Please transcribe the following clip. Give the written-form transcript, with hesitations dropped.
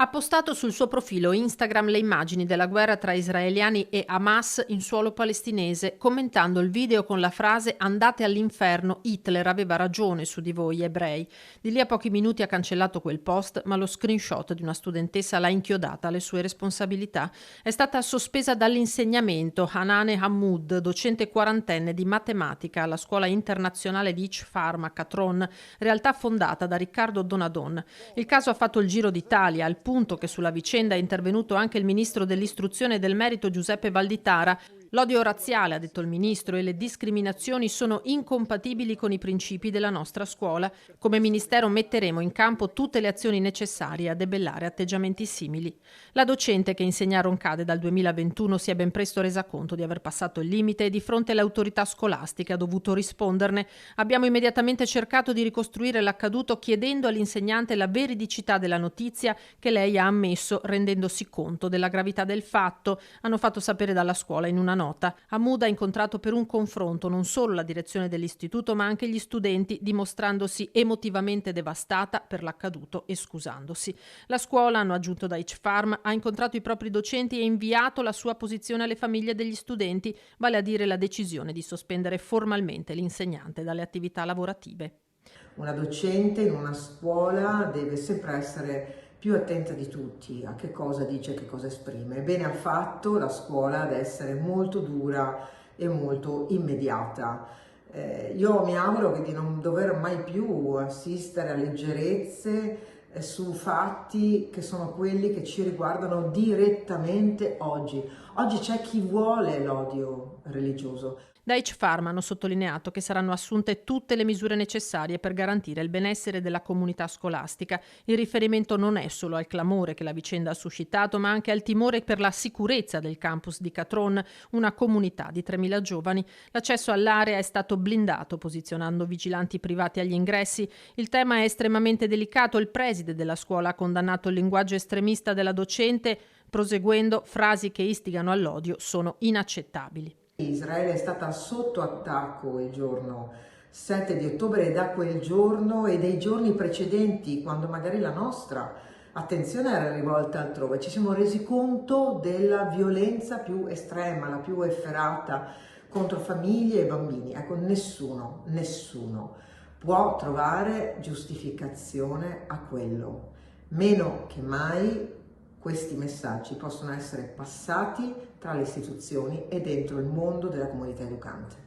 Ha postato sul suo profilo Instagram le immagini della guerra tra israeliani e Hamas in suolo palestinese, commentando il video con la frase «Andate all'inferno, Hitler aveva ragione su di voi ebrei». Di lì a pochi minuti ha cancellato quel post, ma lo screenshot di una studentessa l'ha inchiodata alle sue responsabilità. È stata sospesa dall'insegnamento Hanane Hammoud, docente quarantenne di matematica alla scuola internazionale di Ichfarm a Catron, realtà fondata da Riccardo Donadon. Il caso ha fatto il giro d'Italia, al punto che sulla vicenda è intervenuto anche il ministro dell'istruzione e del merito Giuseppe Valditara. L'odio razziale, ha detto il ministro, e le discriminazioni sono incompatibili con i principi della nostra scuola. Come ministero metteremo in campo tutte le azioni necessarie a debellare atteggiamenti simili. La docente, che insegna a Roncade dal 2021, si è ben presto resa conto di aver passato il limite e di fronte alle autorità scolastiche ha dovuto risponderne. Abbiamo immediatamente cercato di ricostruire l'accaduto chiedendo all'insegnante la veridicità della notizia che lei ha ammesso, rendendosi conto della gravità del fatto, hanno fatto sapere dalla scuola in una nota. Hammoud ha incontrato per un confronto non solo la direzione dell'istituto ma anche gli studenti, dimostrandosi emotivamente devastata per l'accaduto e scusandosi. La scuola, hanno aggiunto da Ichfarm, ha incontrato i propri docenti e inviato la sua posizione alle famiglie degli studenti, vale a dire la decisione di sospendere formalmente l'insegnante dalle attività lavorative. Una docente in una scuola deve sempre essere più attenta di tutti a che cosa dice, che cosa esprime. Bene ha fatto la scuola ad essere molto dura e molto immediata. Io mi auguro di non dover mai più assistere a leggerezze su fatti che sono quelli che ci riguardano direttamente oggi. Oggi c'è chi vuole l'odio religioso. Da Ichfarm hanno sottolineato che saranno assunte tutte le misure necessarie per garantire il benessere della comunità scolastica. Il riferimento non è solo al clamore che la vicenda ha suscitato, ma anche al timore per la sicurezza del campus di Catron, una comunità di 3.000 giovani. L'accesso all'area è stato blindato, posizionando vigilanti privati agli ingressi. Il tema è estremamente delicato. Il preside della scuola ha condannato il linguaggio estremista della docente, proseguendo: frasi che istigano all'odio sono inaccettabili. Israele è stata sotto attacco il giorno 7 di ottobre e da quel giorno e dei giorni precedenti, quando magari la nostra attenzione era rivolta altrove, ci siamo resi conto della violenza più estrema, la più efferata contro famiglie e bambini. Ecco, nessuno può trovare giustificazione a quello. Meno che mai questi messaggi possono essere passati tra le istituzioni e dentro il mondo della comunità educante.